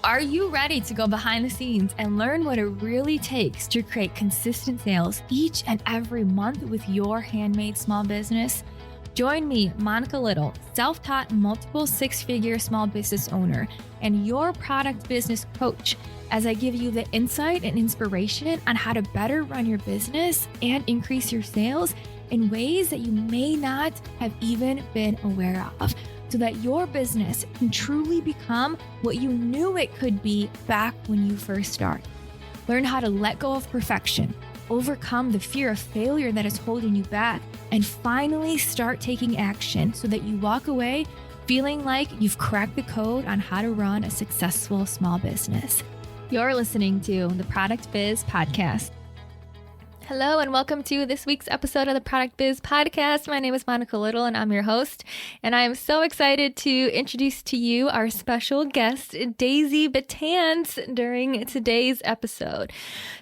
Are you ready to go behind the scenes and learn what it really takes to create consistent sales each and every month with your handmade small business? Join me, Monica Little, self-taught multiple six-figure small business owner and your product business coach, as I give you the insight and inspiration on how to better run your business and increase your sales in ways that you may not have even been aware of, so that your business can truly become what you knew it could be back when you first started. Learn how to let go of perfection, overcome the fear of failure that is holding you back, and finally start taking action so that you walk away feeling like you've cracked the code on how to run a successful small business. You're listening to the Product Biz Podcast. Hello and welcome to this week's episode of the Product Biz Podcast. My name is Monica Little and I'm your host. And I am so excited to introduce to you our special guest, Daisy Betance, during today's episode.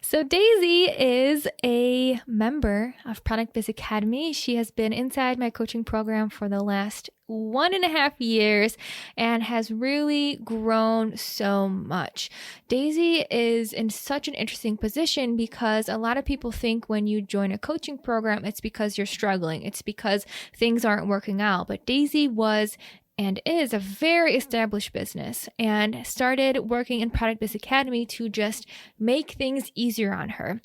So Daisy is a member of Product Biz Academy. She has been inside my coaching program for the last 1.5 years and has really grown so much. Daisy is in such an interesting position because a lot of people think when you join a coaching program, it's because you're struggling. It's because things aren't working out. But Daisy was and is a very established business and started working in Product Biz Academy to just make things easier on her,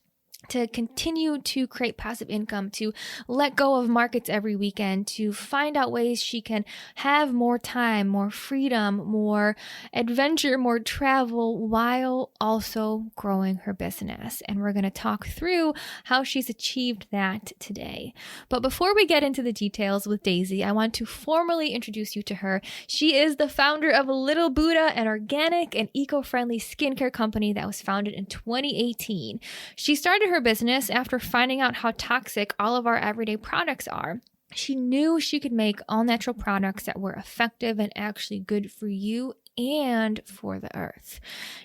to continue to create passive income, to let go of markets every weekend, to find out ways she can have more time, more freedom, more adventure, more travel, while also growing her business. And we're going to talk through how she's achieved that today. But before we get into the details with Daisy, I want to formally introduce you to her. She is the founder of Little Buddha, an organic and eco-friendly skincare company that was founded in 2018. She started her business after finding out how toxic all of our everyday products are. She knew she could make all natural products that were effective and actually good for you and for the earth.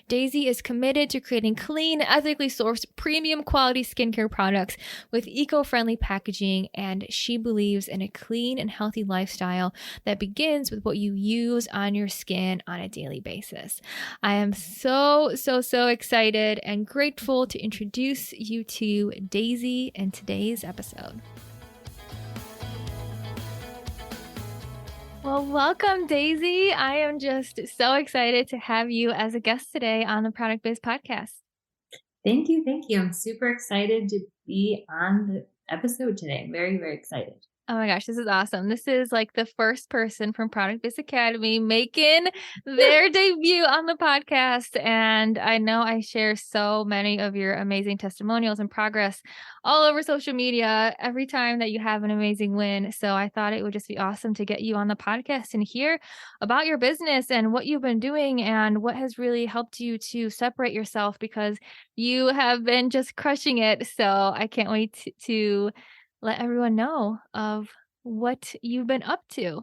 Daisy is committed to creating clean, ethically sourced, premium quality skincare products with eco-friendly packaging, and she believes in a clean and healthy lifestyle that begins with what you use on your skin on a daily basis. I am so excited and grateful to introduce you to Daisy in today's episode. Well, welcome, Daisy. I am just so excited to have you as a guest today on the Product Biz Podcast. Thank you. I'm super excited to be on the episode today. I'm very, very excited. Oh my gosh, this is awesome. This is like the first person from Product Biz Academy making their debut on the podcast. And I know I share so many of your amazing testimonials and progress all over social media every time that you have an amazing win. So I thought it would just be awesome to get you on the podcast and hear about your business and what you've been doing and what has really helped you to separate yourself, because you have been just crushing it. So I can't wait to let everyone know of what you've been up to.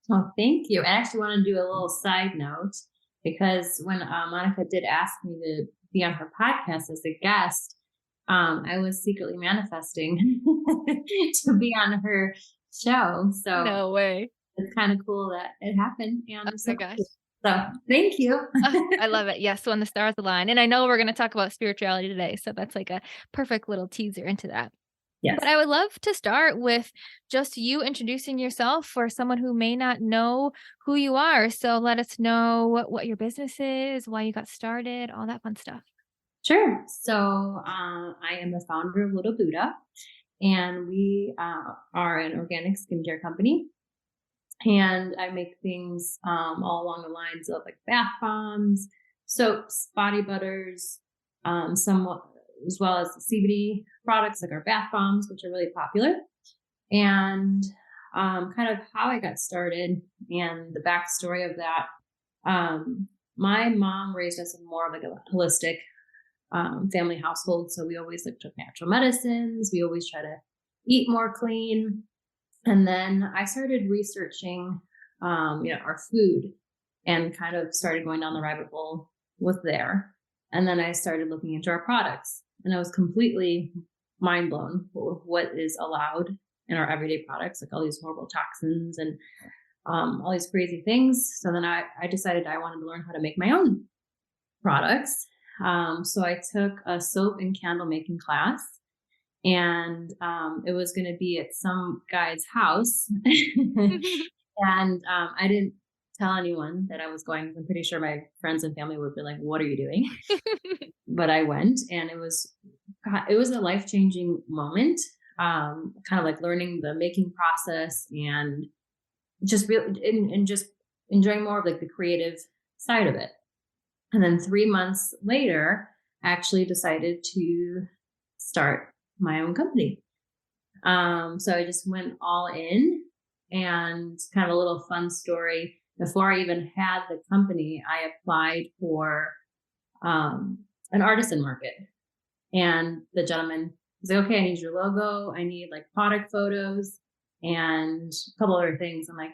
Well, thank you. I actually want to do a little side note, because when Monica did ask me to be on her podcast as a guest, I was secretly manifesting to be on her show. So no way. It's kind of cool that it happened. And oh my gosh. So thank you. I love it. Yes, when the stars align. And I know we're going to talk about spirituality today. So that's like a perfect little teaser into that. Yes. But I would love to start with just you introducing yourself for someone who may not know who you are. So let us know what your business is, why you got started, all that fun stuff. Sure. So I am the founder of Little Buddha, and we are an organic skincare company. And I make things all along the lines of like bath bombs, soaps, body butters, somewhat, as well as CBD products like our bath bombs, which are really popular. And kind of how I got started and the backstory of that. My mom raised us in more of like a holistic family household. So we always took natural medicines. We always try to eat more clean. And then I started researching, our food, and kind of started going down the rabbit hole with there. And then I started looking into our products, and I was completely mind blown with what is allowed in our everyday products, like all these horrible toxins and all these crazy things. So then I decided I wanted to learn how to make my own. products. So I took a soap and candle making class, and it was going to be at some guy's house. And I didn't tell anyone that I was going. I'm pretty sure my friends and family would be like, "What are you doing?" But I went, and it was a life changing moment. Kind of like learning the making process and just really and just enjoying more of like the creative side of it. And then 3 months later, I actually decided to start my own company. So I just went all in, and kind of a little fun story. Before I even had the company, I applied for an artisan market. And the gentleman was like, okay, I need your logo. I need like product photos and a couple other things. I'm like,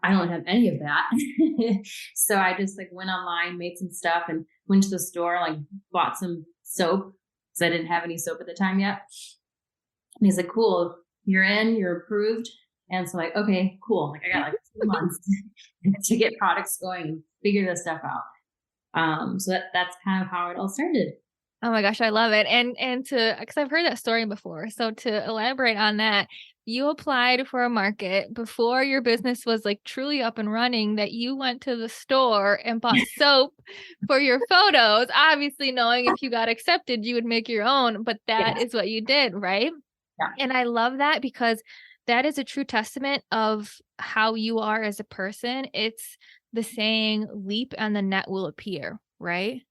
I don't have any of that. So I just like went online, made some stuff, and went to the store, like bought some soap because I didn't have any soap at the time yet. And he's like, cool, you're in, you're approved. And so like, okay, cool. Like I got like 2 months to get products going and figure this stuff out. So that's kind of how it all started. Oh my gosh, I love it. And because I've heard that story before. So to elaborate on that, you applied for a market before your business was like truly up and running, that you went to the store and bought soap for your photos, obviously knowing if you got accepted, you would make your own, but that Yes. is what you did, right? Yeah. And I love that because that is a true testament of how you are as a person. It's the saying, leap and the net will appear, right?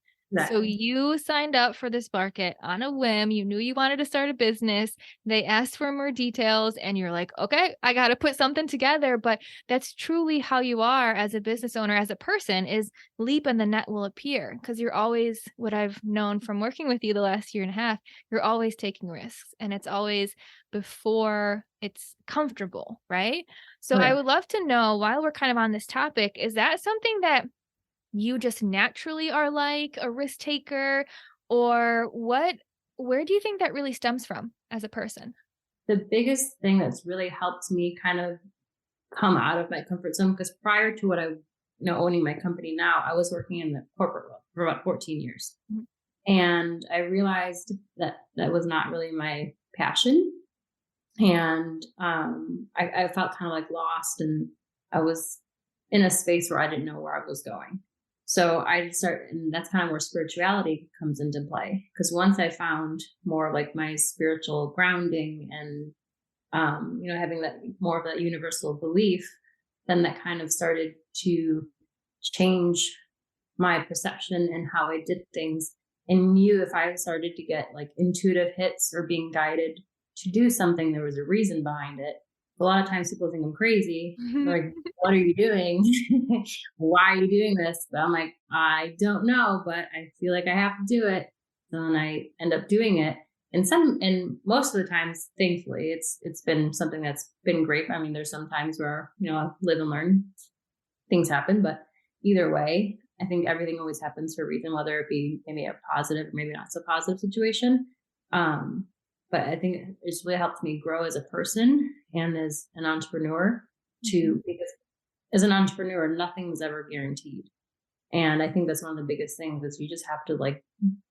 So Exactly. you signed up for this market on a whim. You knew you wanted to start a business. They asked for more details and you're like, okay, I got to put something together. But that's truly how you are as a business owner, as a person, is leap and the net will appear, because you're always, what I've known from working with you the last year and a half, you're always taking risks, and it's always before it's comfortable, right? So I Right. would love to know, while we're kind of on this topic, is that something that you just naturally are like a risk taker, or where do you think that really stems from as a person? The biggest thing that's really helped me kind of come out of my comfort zone, because prior to what I, owning my company now, I was working in the corporate world for about 14 years. Mhm. And I realized that that was not really my passion. And I felt kind of like lost, and I was in a space where I didn't know where I was going. So I start, and that's kind of where spirituality comes into play. Because once I found more like my spiritual grounding and, having that more of that universal belief, then that kind of started to change my perception and how I did things, and knew if I started to get like intuitive hits or being guided to do something, there was a reason behind it. A lot of times people think I'm crazy. They're like, what are you doing? Why are you doing this? But I'm like, I don't know, but I feel like I have to do it. So then I end up doing it. And most of the times, thankfully, it's been something that's been great. I mean, there's some times where, I live and learn, things happen, but either way, I think everything always happens for a reason, whether it be maybe a positive or maybe not so positive situation. Um, but I think it's really helped me grow as a person and as an entrepreneur, Mhm. because as an entrepreneur, nothing's ever guaranteed. And I think that's one of the biggest things, is you just have to like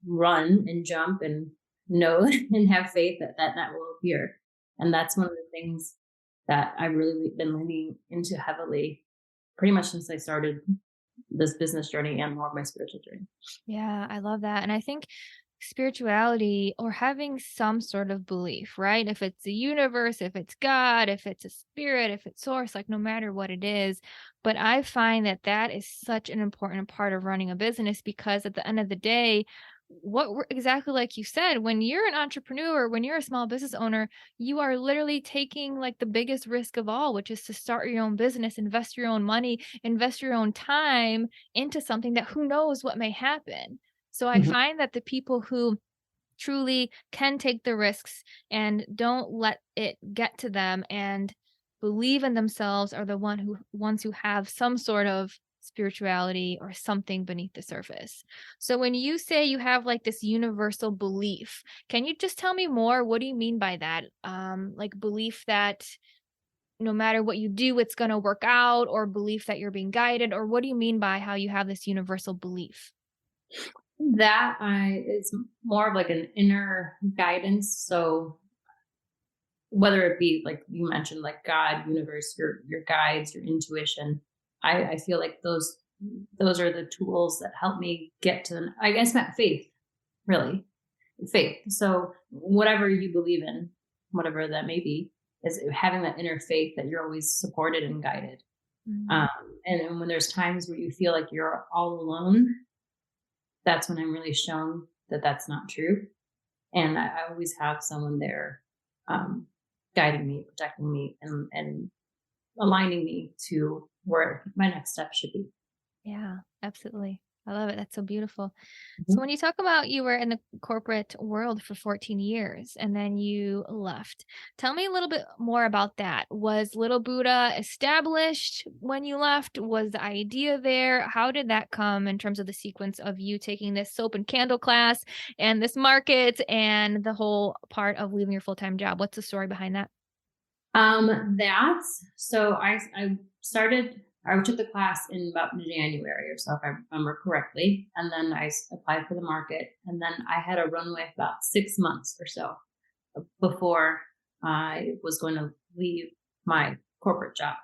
run and jump and know and have faith that will appear. And that's one of the things that I've really been leaning into heavily pretty much since I started this business journey and more of my spiritual journey. Yeah, I love that. And I think spirituality, or having some sort of belief, right? If it's the universe, if it's God, if it's a spirit, if it's source, like no matter what it is. But I find that that is such an important part of running a business, because at the end of the day, exactly like you said, when you're an entrepreneur, when you're a small business owner, you are literally taking like the biggest risk of all, which is to start your own business, invest your own money, invest your own time into something that who knows what may happen. So I Mhm. find that the people who truly can take the risks and don't let it get to them and believe in themselves are the ones who have some sort of spirituality or something beneath the surface. So when you say you have like this universal belief, can you just tell me more? What do you mean by that? Like belief that no matter what you do, it's going to work out, or belief that you're being guided, or what do you mean by how you have this universal belief? It's more of like an inner guidance. So whether it be like you mentioned, like God, universe, your guides, your intuition, I feel like those are the tools that help me get to I guess my faith, really. Faith. So whatever you believe in, whatever that may be, is having that inner faith that you're always supported and guided. Mm. Um, and when there's times where you feel like you're all alone, that's when I'm really shown that that's not true. And I always have someone there, um, guiding me, protecting me, and aligning me to where my next step should be. Yeah, absolutely. I love it. That's so beautiful. So Mhm. when you talk about you were in the corporate world for 14 years and then you left, tell me a little bit more about that. Was Little Buddha established when you left? Was the idea there? How did that come in terms of the sequence of you taking this soap and candle class and this market and the whole part of leaving your full-time job? What's the story behind that? That's so I started. I took the class in about January or so, if I remember correctly, and then applied for the market, and then I had a runway of about 6 months or so before I was going to leave my corporate job.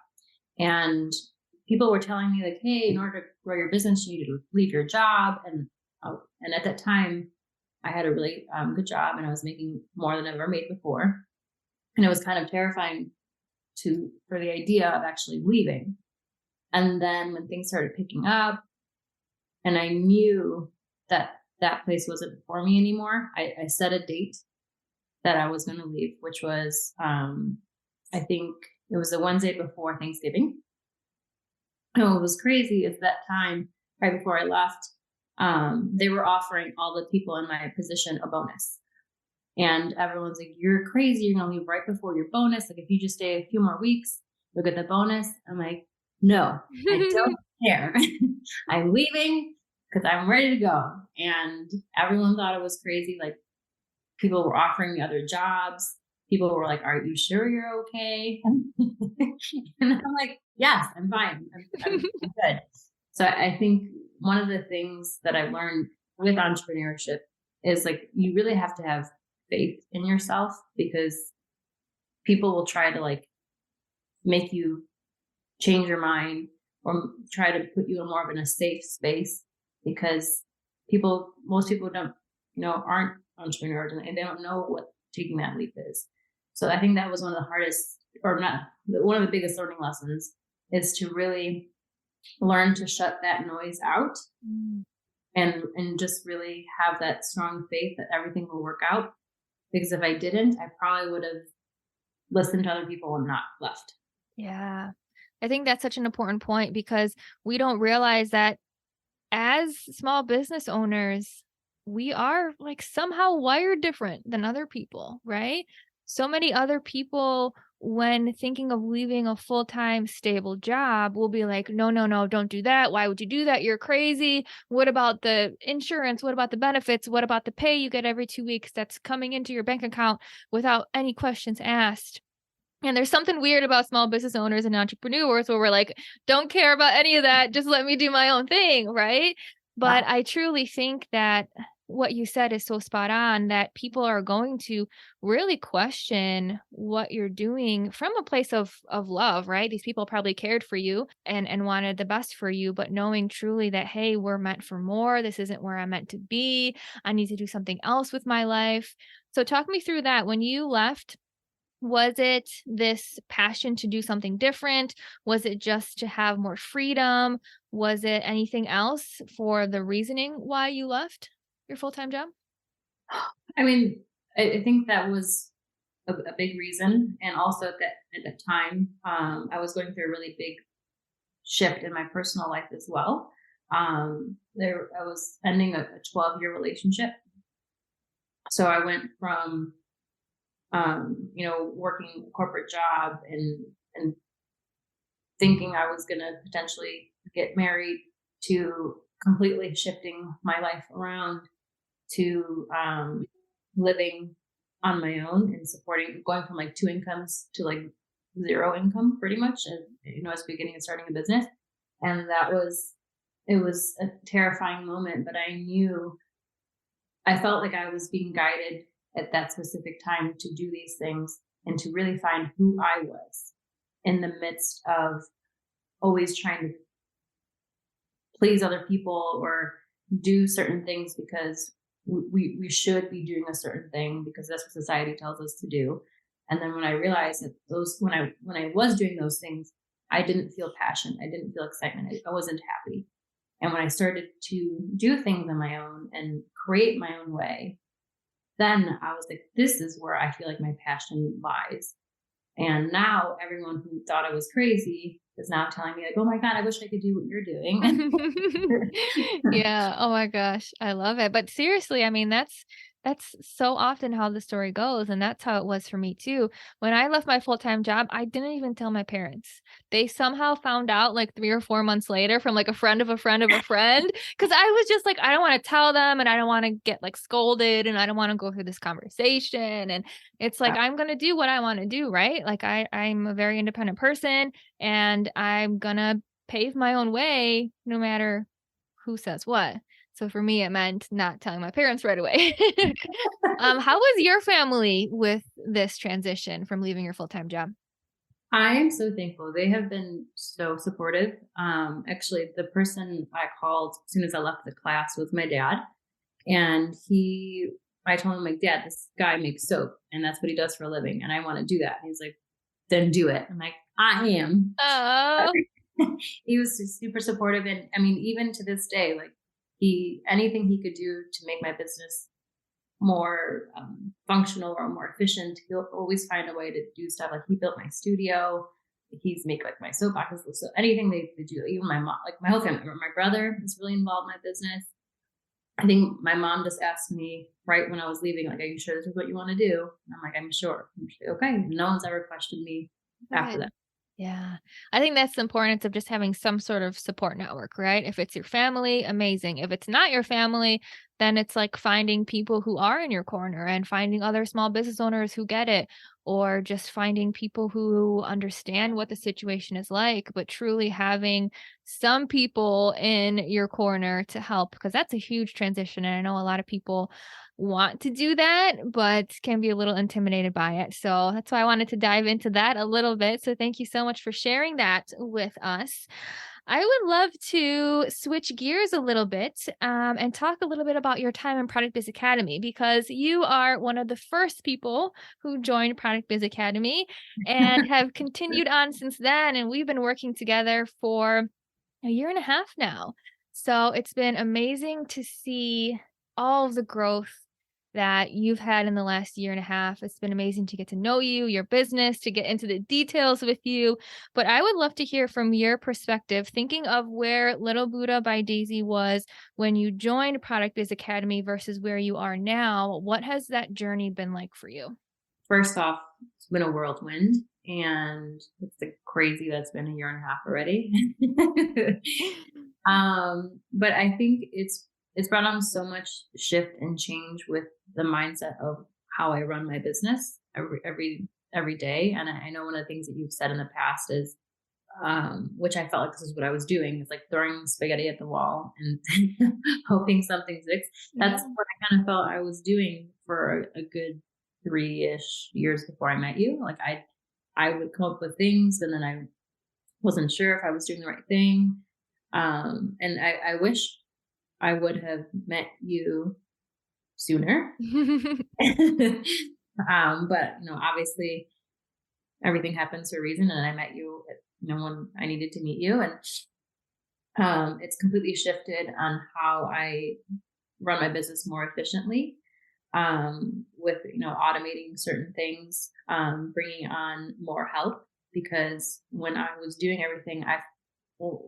And people were telling me like, "Hey, in order to grow your business, you need to leave your job." And at that time, I had a really good job, and I was making more than I've ever made before, and it was kind of terrifying for the idea of actually leaving. And then when things started picking up, and I knew that that place wasn't for me anymore, I set a date that I was going to leave, which was I think it was the Wednesday before Thanksgiving. And what was crazy is that time right before I left, they were offering all the people in my position a bonus. And everyone's like, "You're crazy. You're going to leave right before your bonus. Like, if you just stay a few more weeks, you'll get the bonus." I'm like, "No, I don't care. I'm leaving because I'm ready to go." And everyone thought it was crazy. Like, people were offering me other jobs. People were like, "Are you sure you're okay?" And I'm like, "Yes, I'm fine. I'm good." So I think one of the things that I've learned with entrepreneurship is like you really have to have faith in yourself, because people will try to like make you change your mind or try to put you in more of a safe space, because most people don't, aren't entrepreneurs, and they don't know what taking that leap is. So I think that was one of the hardest, or not, one of the biggest learning lessons, is to really learn to shut that noise out, Mm. and just really have that strong faith that everything will work out. Because if I didn't, I probably would have listened to other people and not left. Yeah. I think that's such an important point because we don't realize that as small business owners, we are like somehow wired different than other people, right? So many other people, when thinking of leaving a full time stable job, will be like, no, no, no, don't do that. Why would you do that? You're crazy. What about the insurance? What about the benefits? What about the pay you get every 2 weeks that's coming into your bank account without any questions asked? And there's something weird about small business owners and entrepreneurs where we're like, don't care about any of that. Just let me do my own thing. Right. But Yeah. I truly think that what you said is so spot on that people are going to really question what you're doing from a place of love, right? These people probably cared for you and wanted the best for you, but knowing truly that, hey, we're meant for more. This isn't where I'm meant to be. I need to do something else with my life. So talk me through that. When you left, was it this passion to do something different? Was it just to have more freedom? Was it anything else for the reasoning why you left your full-time job? I mean, I think that was a big reason. And also at that time, I was going through a really big shift in my personal life as well. I was ending a 12-year relationship. So I went from, working a corporate job and thinking I was going to potentially get married, to completely shifting my life around to living on my own and supporting, going from like two incomes to like zero income pretty much. And, as beginning and starting a business. And that was it was a terrifying moment, but I felt like I was being guided at that specific time to do these things and to really find who I was in the midst of always trying to please other people or do certain things because we should be doing a certain thing because that's what society tells us to do. And then when I realized that when I was doing those things, I didn't feel passion, I didn't feel excitement, I wasn't happy. And when I started to do things on my own and create my own way, then I was like, this is where I feel like my passion lies. And now everyone who thought I was crazy is now telling me like, oh my God, I wish I could do what you're doing. Yeah. Oh my gosh. I love it. But seriously, I mean, that's so often how the story goes. And that's how it was for me too. When I left my full-time job, I didn't even tell my parents. They somehow found out like 3 or 4 months later from like a friend of a friend of a friend. Cause I was just like, I don't want to tell them and I don't want to get like scolded and I don't want to go through this conversation. And it's like I'm gonna do what I want to do, right? Like I'm a very independent person and I'm gonna pave my own way no matter who says what. So for me, it meant not telling my parents right away. How was your family with this transition from leaving your full-time job? I am so thankful. They have been so supportive. Actually, the person I called as soon as I left the class was my dad. And I told him, like, Dad, this guy makes soap and that's what he does for a living. And I want to do that. And he's like, then do it. I'm like, I am. Oh, He was super supportive. And I mean, even to this day, like, anything he could do to make my business more functional or more efficient, he'll always find a way to do stuff. Like, he built my studio. He's make like my soap boxes. So anything they do, even my mom, like my whole family, my brother is really involved in my business. I think my mom just asked me right when I was leaving, like, are you sure this is what you want to do? And I'm like, I'm sure. And she's like, okay. No one's ever questioned me after good. that. Yeah. I think that's the importance of just having some sort of support network, right? If it's your family, amazing. If it's not your family, then it's like finding people who are in your corner and finding other small business owners who get it, or just finding people who understand what the situation is like, but truly having some people in your corner to help, because that's a huge transition. And I know a lot of people want to do that, but can be a little intimidated by it. So that's why I wanted to dive into that a little bit. So thank you so much for sharing that with us. I would love to switch gears a little bit and talk a little bit about your time in Product Biz Academy, because you are one of the first people who joined Product Biz Academy and have continued on since then. And we've been working together for a year and a half now. So it's been amazing to see all of the growth that you've had in the last year and a half. It's been amazing to get to know you, your business, to get into the details with you. But I would love to hear from your perspective, thinking of where Little Buddha by Daisy was when you joined Product Biz Academy versus where you are now. What has that journey been like for you? First off, it's been a whirlwind, and it's like crazy that's been a year and a half already. But I think it's brought on so much shift and change with the mindset of how I run my business every day. And I know one of the things that you've said in the past is, which I felt like this is what I was doing, is like throwing spaghetti at the wall and hoping something sticks. That's Yeah. what I kind of felt I was doing for a good 3-ish years before I met you. Like, I would come up with things and then I wasn't sure if I was doing the right thing. And I wish I would have met you sooner. But obviously everything happens for a reason, and I met you at, when I needed to meet you, and it's completely shifted on how I run my business more efficiently. With automating certain things, bringing on more help, because when I was doing everything,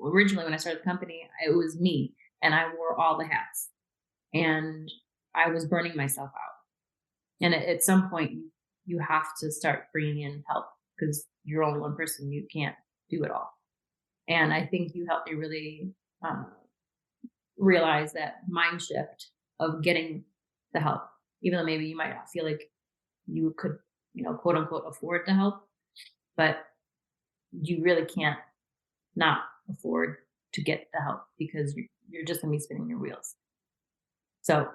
originally when I started the company, it was me and I wore all the hats, and I was burning myself out. And at some point, you have to start bringing in help because you're only one person. You can't do it all. And I think you helped me really uh, realize that mind shift of getting the help, even though maybe you might not feel like you could, quote unquote, afford the help, but you really can't not afford to get the help because you're just going to be spinning your wheels. So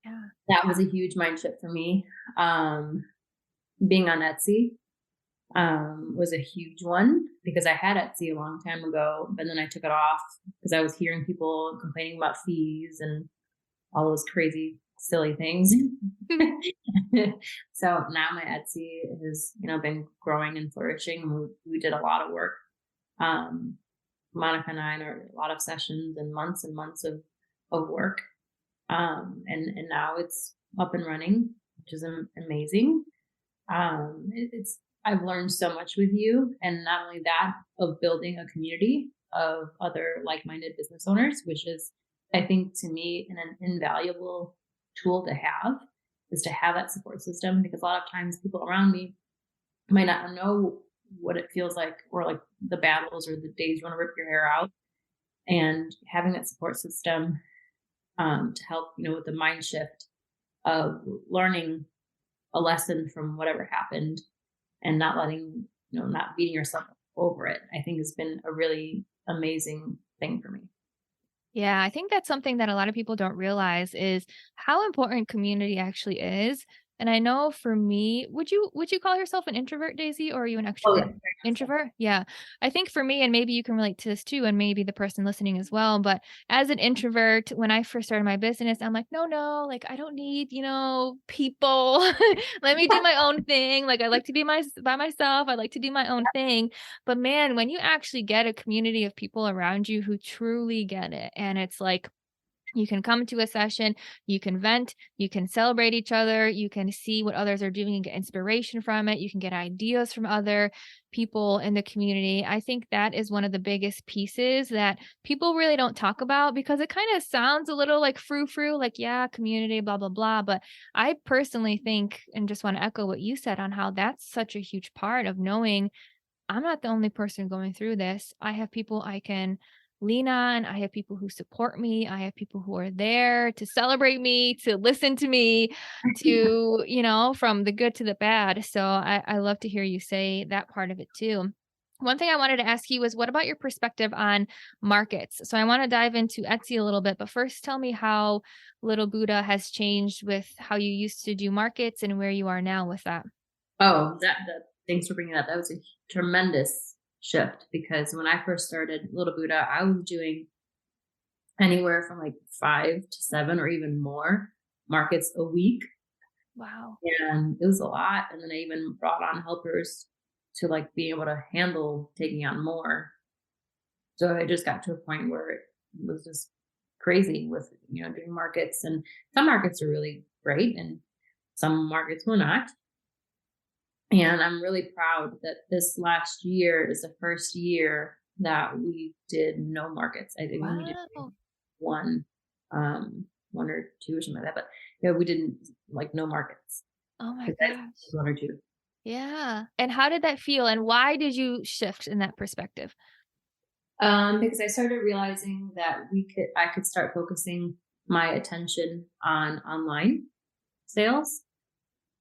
Yeah. that was a huge mind shift for me. Being on Etsy was a huge one because I had Etsy a long time ago, but then I took it off because I was hearing people complaining about fees and all those crazy, silly things. So now my Etsy has, been growing and flourishing. And we did a lot of work. Monica and I are a lot of sessions and months of work. And now it's up and running, which is amazing. I've learned so much with you, and not only that, of building a community of other like-minded business owners, which is, I think, to me, an invaluable tool to have, is to have that support system, because a lot of times people around me might not know what it feels like, or like the battles or the days you want to rip your hair out, and having that support system to help, with the mind shift of learning a lesson from whatever happened and not letting, not beating yourself over it, I think has been a really amazing thing for me. Yeah, I think that's something that a lot of people don't realize is how important community actually is. And I know for me, would you call yourself an introvert, Daisy, or are you an Oh yeah, extrovert? Introvert? Yeah. I think for me, and maybe you can relate to this too, and maybe the person listening as well. But as an introvert, when I first started my business, I'm like, no, like I don't need, people. Let me do my own thing. Like I like to be by myself. I like to do my own thing. But man, when you actually get a community of people around you who truly get it, and it's like, you can come to a session, you can vent, you can celebrate each other, you can see what others are doing and get inspiration from it, you can get ideas from other people in the community. I think that is one of the biggest pieces that people really don't talk about, because it kind of sounds a little like frou-frou, like, yeah, community, blah, blah, blah. But I personally think, and just want to echo what you said on how that's such a huge part of knowing I'm not the only person going through this. I have people I can lean on. I have people who support me. I have people who are there to celebrate me, to listen to me, to, from the good to the bad. So I love to hear you say that part of it too. One thing I wanted to ask you was, what about your perspective on markets? So I want to dive into Etsy a little bit, but first tell me how Little Buddha has changed with how you used to do markets and where you are now with that. Oh, that thanks for bringing that. That was a tremendous shift, because when I first started Little Buddha, I was doing anywhere from like 5 to 7 or even more markets a week. Wow. And it was a lot. And then I even brought on helpers to like be able to handle taking on more. So I just got to a point where it was just crazy with, doing markets, and some markets are really great and some markets were not. And I'm really proud that this last year is the first year that we did no markets. I think we did Wow. one, one or two or something like that, but we didn't, like, no markets. Oh my Besides gosh. one or two. Yeah. And how did that feel? And why did you shift in that perspective? Because I started realizing that I could start focusing my attention on online sales,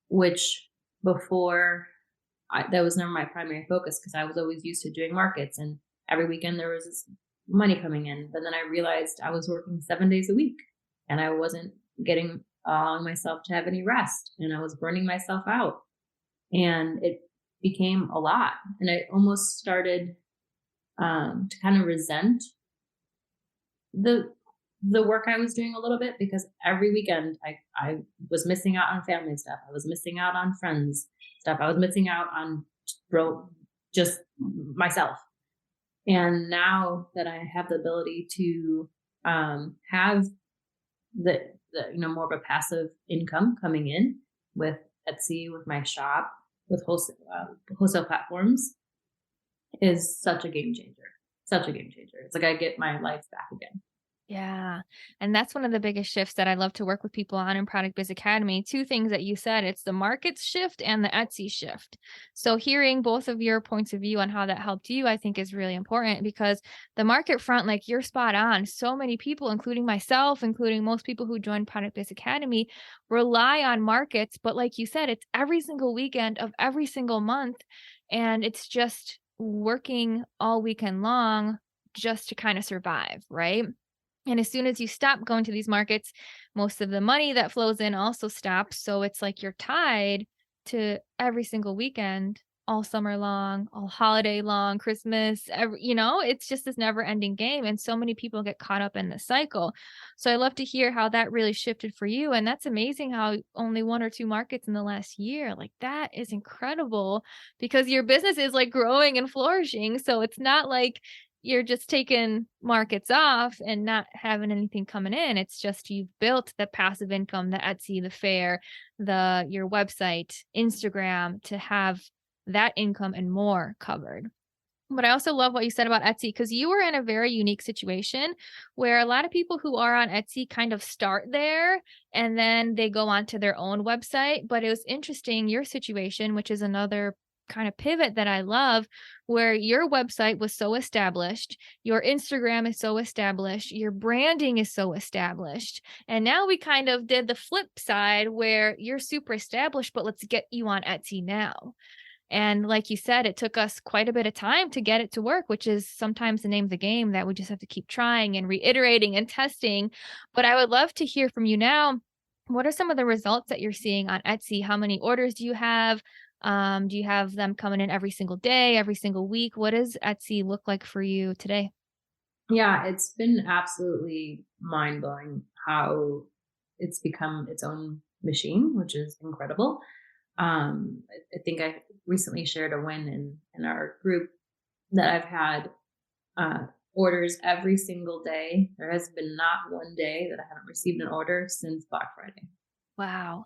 which before that was never my primary focus, because I was always used to doing markets, and every weekend there was this money coming in. But then I realized I was working 7 days a week and I wasn't getting allowing myself to have any rest, and I was burning myself out, and it became a lot. And I almost started to kind of resent the work I was doing a little bit, because every weekend I was missing out on family stuff. I was missing out on friends stuff. I was missing out on just myself. And now that I have the ability to have the more of a passive income coming in with Etsy, with my shop, with wholesale platforms, is such a game changer. Such a game changer. It's like I get my life back again. Yeah. And that's one of the biggest shifts that I love to work with people on in Product Biz Academy. Two things that you said, it's the markets shift and the Etsy shift. So hearing both of your points of view on how that helped you, I think is really important, because the market front, like, you're spot on. So many people, including myself, including most people who join Product Biz Academy, rely on markets. But like you said, it's every single weekend of every single month. And it's just working all weekend long just to kind of survive, right? And as soon as you stop going to these markets, most of the money that flows in also stops. So it's like you're tied to every single weekend, all summer long, all holiday long, Christmas, it's just this never ending game. And so many people get caught up in the cycle. So I love to hear how that really shifted for you. And that's amazing how only one or two markets in the last year, like that is incredible because your business is like growing and flourishing. So it's not like you're just taking markets off and not having anything coming in. It's just you've built the passive income, the Etsy, the Fair, your website, Instagram to have that income and more covered. But I also love what you said about Etsy because you were in a very unique situation where a lot of people who are on Etsy kind of start there and then they go onto their own website. But it was interesting, your situation, which is another kind of pivot that I love, where your website was so established, your Instagram is so established, your branding is so established. And now we kind of did the flip side where you're super established, but let's get you on Etsy now. And like you said, it took us quite a bit of time to get it to work, which is sometimes the name of the game that we just have to keep trying and reiterating and testing. But I would love to hear from you now. What are some of the results that you're seeing on Etsy? How many orders do you have? Do you have them coming in every single day, every single week? What does Etsy look like for you today? Yeah, it's been absolutely mind blowing how it's become its own machine, which is incredible. I think I recently shared a win in our group that I've had orders every single day. There has been not one day that I haven't received an order since Black Friday. Wow.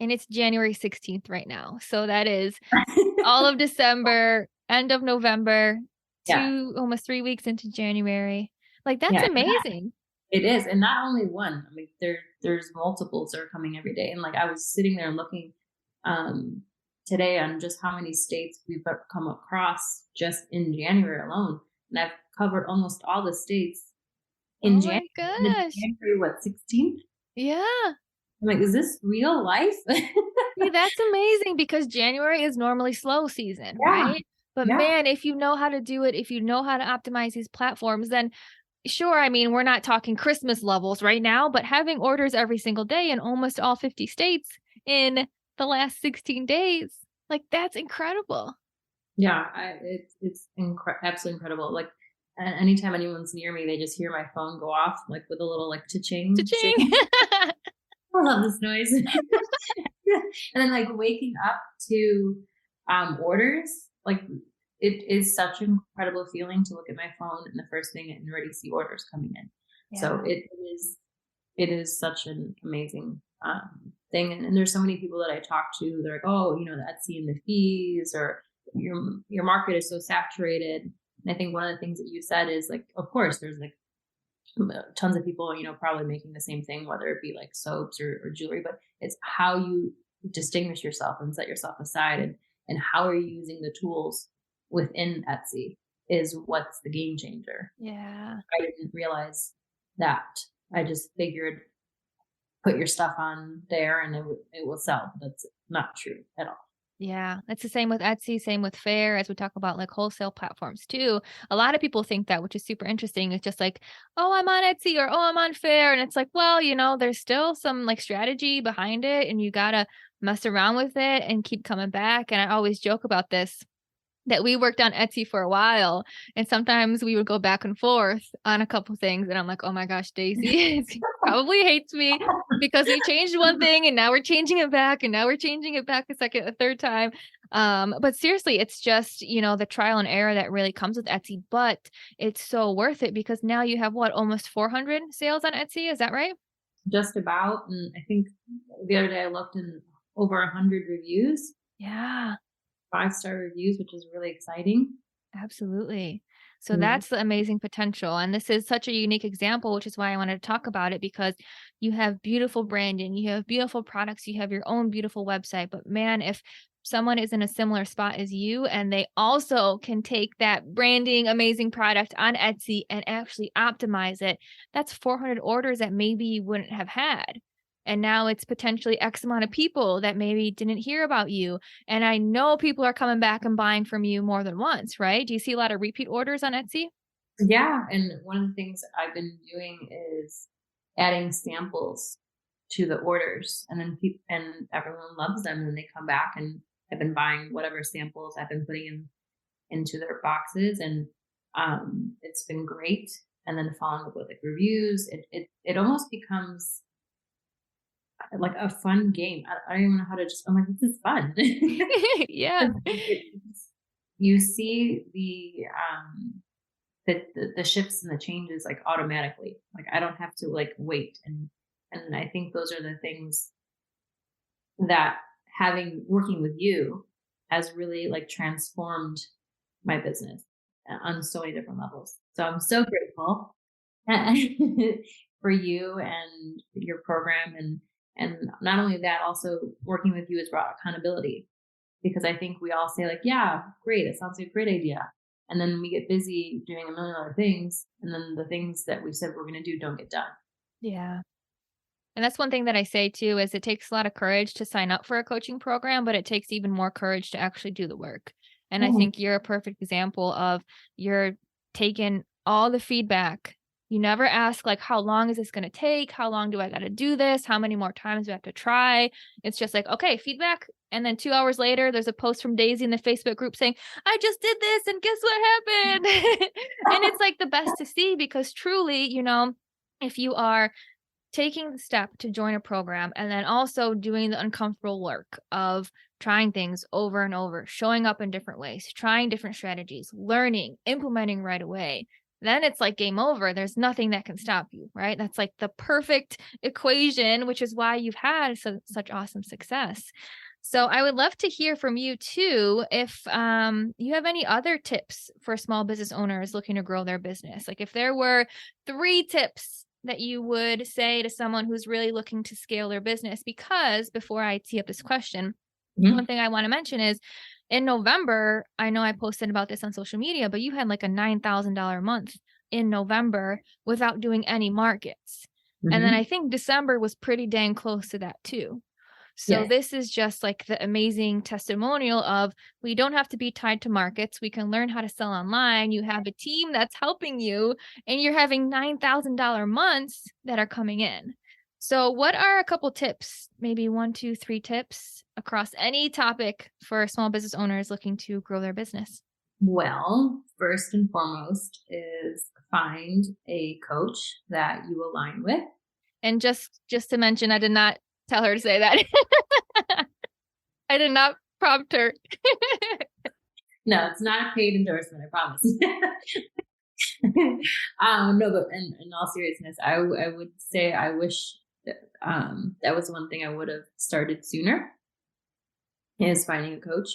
And it's January 16th right now. So that is all of December, end of November, Yeah, almost 3 weeks into January. Like, that's yeah, amazing. it is, and not only one. I mean, there's multiples that are coming every day, and like I was sitting there looking um, today on just how many states we've come across just in January alone, and I've covered almost all the states in Oh January. my And it's gosh. January what 16th? Yeah. I'm like, is this real life? See, that's amazing because January is normally slow season, Yeah, right? But yeah, man, if you know how to do it, if you know how to optimize these platforms, then sure, I mean, we're not talking Christmas levels right now, but having orders every single day in almost all 50 states in the last 16 days, like that's incredible. yeah. It's absolutely incredible. Like anytime anyone's near me, they just hear my phone go off like with a little like cha-ching, ching. Cha-ching. I love this noise. And then like waking up to orders, like it is such an incredible feeling to look at my phone and the first thing and already see orders coming in. So Yeah. it is such an amazing thing. And there's so many people that I talk to, they're like, oh, the Etsy and the fees, or your market is so saturated. And I think one of the things that you said is like, of course, there's like tons of people, probably making the same thing, whether it be like soaps or jewelry, but it's how you distinguish yourself and set yourself aside, and how are you using the tools within Etsy is what's the game changer. Yeah. I didn't realize that. I just figured put your stuff on there and it will sell. That's not true at all. Yeah, it's the same with Etsy, same with Fair, as we talk about like wholesale platforms too. A lot of people think that, which is super interesting. It's just like, oh, I'm on Etsy or oh, I'm on Fair. And it's like, well, there's still some like strategy behind it and you got to mess around with it and keep coming back. And I always joke about this that we worked on Etsy for a while and sometimes we would go back and forth on a couple things and I'm like, "Oh my gosh, Daisy she probably hates me because we changed one thing and now we're changing it back and now we're changing it back a third time." But seriously, it's just, the trial and error that really comes with Etsy, but it's so worth it because now you have what, almost 400 sales on Etsy, is that right? Just about. And I think the other day I looked in over 100 reviews, Yeah. 5-star reviews, which is really exciting. Absolutely. So Yeah. that's the amazing potential. And this is such a unique example, which is why I wanted to talk about it because you have beautiful branding, you have beautiful products, you have your own beautiful website. But man, if someone is in a similar spot as you and they also can take that branding, amazing product on Etsy and actually optimize it, that's 400 orders that maybe you wouldn't have had. And now it's potentially X amount of people that maybe didn't hear about you. And I know people are coming back and buying from you more than once, right? Do you see a lot of repeat orders on Etsy? Yeah. And one of the things I've been doing is adding samples to the orders, and then people and everyone loves them, and they come back and have been buying whatever samples I've been putting into their boxes, and it's been great. And then following up with like reviews, it almost becomes like a fun game. I don't even know how to just. I'm like, this is fun. Yeah. You see the shifts and the changes like automatically. Like I don't have to like wait, and I think those are the things that having working with you has really like transformed my business on so many different levels. So I'm so grateful for you and your program, and not only that, also working with you has brought accountability, because I think we all say like, yeah, great, it sounds like a great idea. And then we get busy doing a million other things, and then the things that we said we're going to do don't get done. Yeah. And that's one thing that I say too is it takes a lot of courage to sign up for a coaching program, but it takes even more courage to actually do the work. And I Mhm. think you're a perfect example of you're taking all the feedback. You never ask like how long is this going to take? How long do I got to do this? How many more times do I have to try? It's just like, okay, feedback. And then 2 hours later, there's a post from Daisy in the Facebook group saying, I just did this and guess what happened? And it's like the best to see because truly, if you are taking the step to join a program and then also doing the uncomfortable work of trying things over and over, showing up in different ways, trying different strategies, learning, implementing right away, then it's like game over. There's nothing that can stop you, right? That's like the perfect equation, which is why you've had such awesome success. So I would love to hear from you too if you have any other tips for small business owners looking to grow their business. Like if there were 3 tips that you would say to someone who's really looking to scale their business, because before I tee up this question, one Mhm. thing I want to mention is in November, I know I posted about this on social media, but you had like a $9,000 month in November without doing any markets. And then I Mhm. think December was pretty dang close to that too. So Yes. this is just like the amazing testimonial of we don't have to be tied to markets. We can learn how to sell online. You have a team that's helping you and you're having $9,000 months that are coming in. So what are a couple tips, maybe 1, 2, 3 tips across any topic for small business owners looking to grow their business? Well, first and foremost is find a coach that you align with. And just to mention, I did not tell her to say that. I did not prompt her. No, it's not a paid endorsement, I promise. No, but in all seriousness, I would say I wish that, that was one thing I would have started sooner, is finding a coach.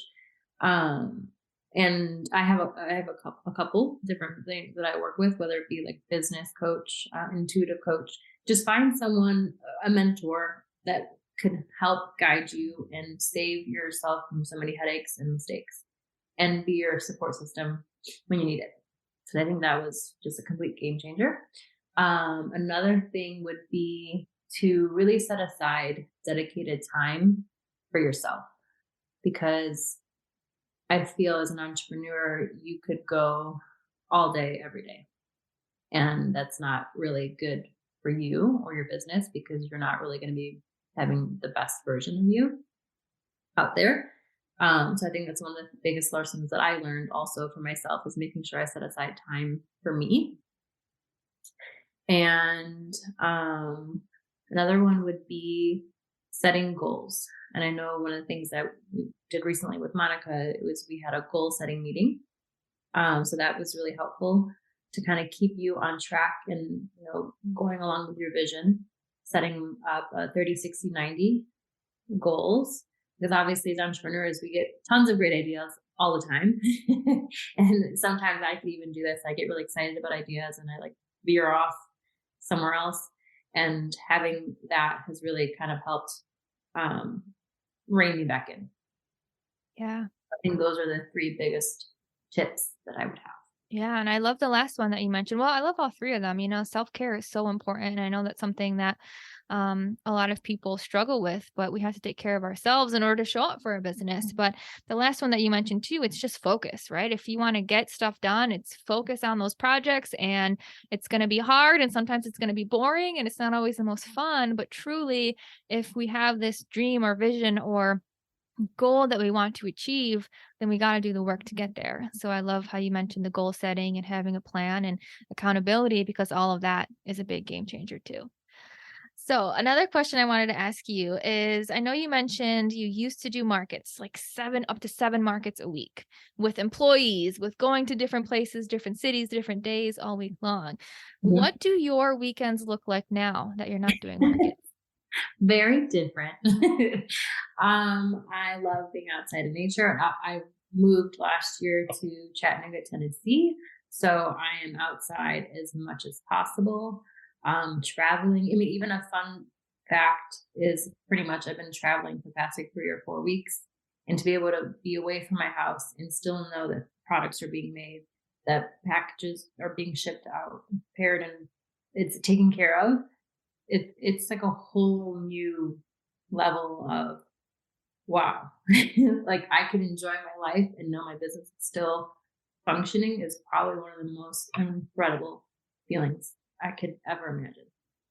Um, and I have a couple different things that I work with, whether it be like business coach, intuitive coach. Just find someone, a mentor that could help guide you and save yourself from so many headaches and mistakes, and be your support system when you need it. So I think that was just a complete game changer. Another thing would be to really set aside dedicated time for yourself, because I feel as an entrepreneur, you could go all day, every day. And that's not really good for you or your business, because you're not really going to be having the best version of you out there. So I think that's one of the biggest lessons that I learned also for myself, is making sure I set aside time for me. And another one would be setting goals. And I know one of the things that we did recently with Monica, it was we had a goal setting meeting. So that was really helpful to kind of keep you on track and, going along with your vision, setting up a 30, 60, 90 goals. Because obviously, as entrepreneurs, we get tons of great ideas all the time. And sometimes I could even do this. I get really excited about ideas and I like veer off somewhere else. And having that has really kind of helped um, rein me back in. Yeah. I think those are the 3 biggest tips that I would have. Yeah, and I love the last one that you mentioned. Well, I love all three of them. Self-care is so important, and I know that's something that a lot of people struggle with, but we have to take care of ourselves in order to show up for a business. But the last one that you mentioned too, it's just focus, right? If you want to get stuff done, it's focus on those projects, and it's going to be hard, and sometimes it's going to be boring, and it's not always the most fun. But truly, if we have this dream or vision or goal that we want to achieve, then we got to do the work to get there. So I love how you mentioned the goal setting and having a plan and accountability, because all of that is a big game changer too. So another question I wanted to ask you is, I know you mentioned you used to do markets, like up to seven markets a week with employees, with going to different places, different cities, different days all week long. Mhm. What do your weekends look like now that you're not doing markets? Very different. I love being outside in nature. I moved last year to Chattanooga, Tennessee, so I am outside as much as possible. Traveling. I mean, even a fun fact is pretty much I've been traveling for the past like 3 or 4 weeks, and to be able to be away from my house and still know that products are being made, that packages are being shipped out, prepared, and it's taken care of. It's like a whole new level of wow. Like I can enjoy my life and know my business is still functioning is probably one of the most incredible feelings I could ever imagine.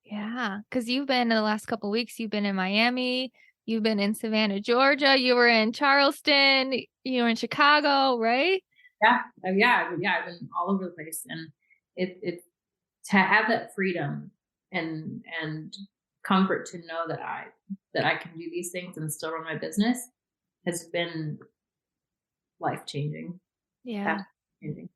Yeah, because you've been in the last couple weeks, you've been in Miami, you've been in Savannah, Georgia, you were in Charleston, you were in Chicago, right? Yeah. Yeah. I've been all over the place, and it to have that freedom and comfort to know that I can do these things and still run my business has been life changing. Yeah. That's changing.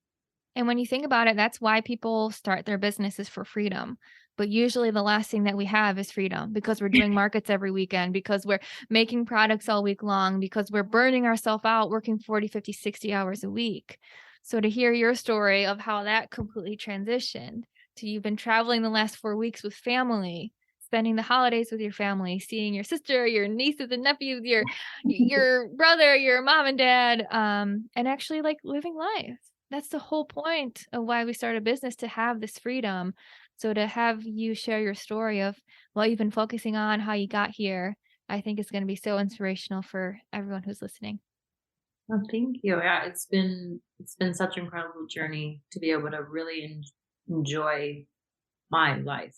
And when you think about it, that's why people start their businesses for freedom. But usually the last thing that we have is freedom, because we're doing markets every weekend, because we're making products all week long, because we're burning ourselves out working 40, 50, 60 hours a week. So to hear your story of how that completely transitioned to you've been traveling the last 4 weeks with family, spending the holidays with your family, seeing your sister, your nieces and nephews, your brother, your mom and dad, and actually like living life. That's the whole point of why we start a business, to have this freedom. So to have you share your story of what you've been focusing on, how you got here, I think is going to be so inspirational for everyone who's listening. Oh, thank you. Yeah, it's been such an incredible journey to be able to really enjoy my life.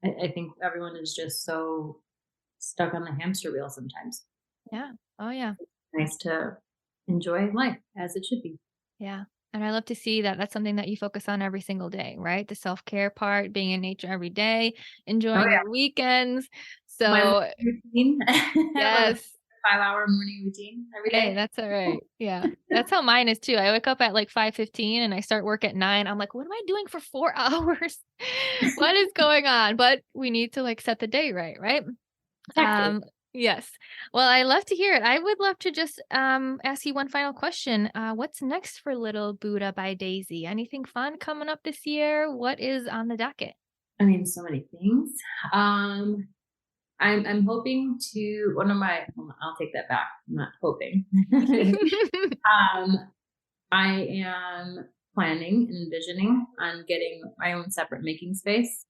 I think everyone is just so stuck on the hamster wheel sometimes. Yeah. Oh yeah. Nice to enjoy life as it should be. Yeah. And I love to see that that's something that you focus on every single day, right? The self-care part, being in nature every day, Oh enjoying yeah, your weekends. my morning So, routine. I have a yes. 5 hour morning routine every Hey, day. that's all right. Yeah. That's how mine is too. I wake up at like 5:15 and I start work at 9. I'm like, "What am I doing for 4 hours? What is going on?" But we need to like set the day right, right? Exactly. Yes. Well, I love to hear it. I would love to just ask you one final question. What's next for Little Buddha by Daisy? Anything fun coming up this year? What is on the docket? I mean, so many things. Um, I'm hoping to one of my. Well, I'll take that back. I'm not hoping. um, I am planning and envisioning on getting my own separate making space,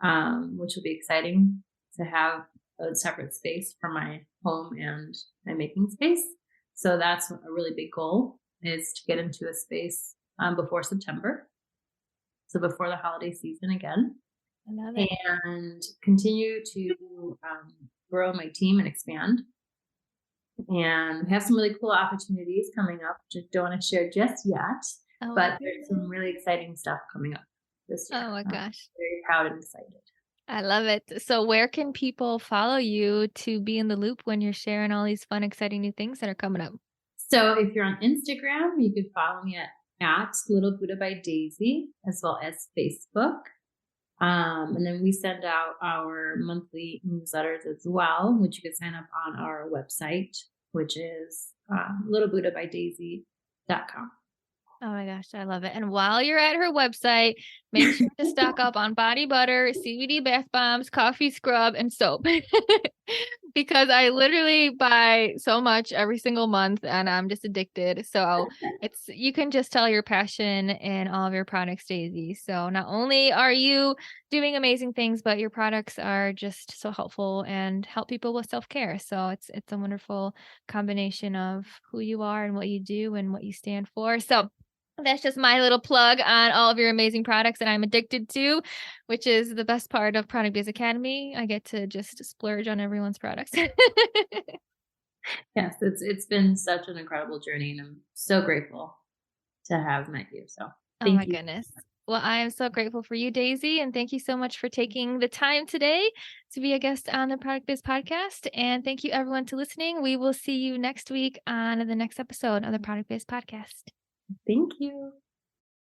which will be exciting to have a separate space for my home and my making space. So that's a really big goal is to get into a space before September, so before the holiday season again, I love it. and continue to grow my team and expand. And we have some really cool opportunities coming up. Just don't want to share just yet, Oh, but there's some good. really exciting stuff coming up this year. Oh my I'm gosh. very proud and excited. I love it. So where can people follow you to be in the loop when you're sharing all these fun, exciting new things that are coming up? So if you're on Instagram, you can follow me at Little Buddha by Daisy, as well as Facebook. And then we send out our monthly newsletters as well, which you can sign up on our website, which is littlebuddhabydaisy.com. Oh my gosh, I love it. And while you're at her website, make sure to stock up on body butter, CBD bath bombs, coffee scrub, and soap. Because I literally buy so much every single month and I'm just addicted. So you can just tell your passion in all of your products, Daisy. So not only are you doing amazing things, but your products are just so helpful and help people with self-care. So it's a wonderful combination of who you are and what you do and what you stand for. So that's just my little plug on all of your amazing products that I'm addicted to, which is the best part of Product Biz Academy. I get to just splurge on everyone's products. Yes, it's been such an incredible journey, and I'm so grateful to have met you. So Oh my thank you. goodness. Well, I am so grateful for you, Daisy, and thank you so much for taking the time today to be a guest on the Product Biz podcast. And thank you everyone to listening. We will see you next week on the next episode of the Product Biz podcast. Thank you.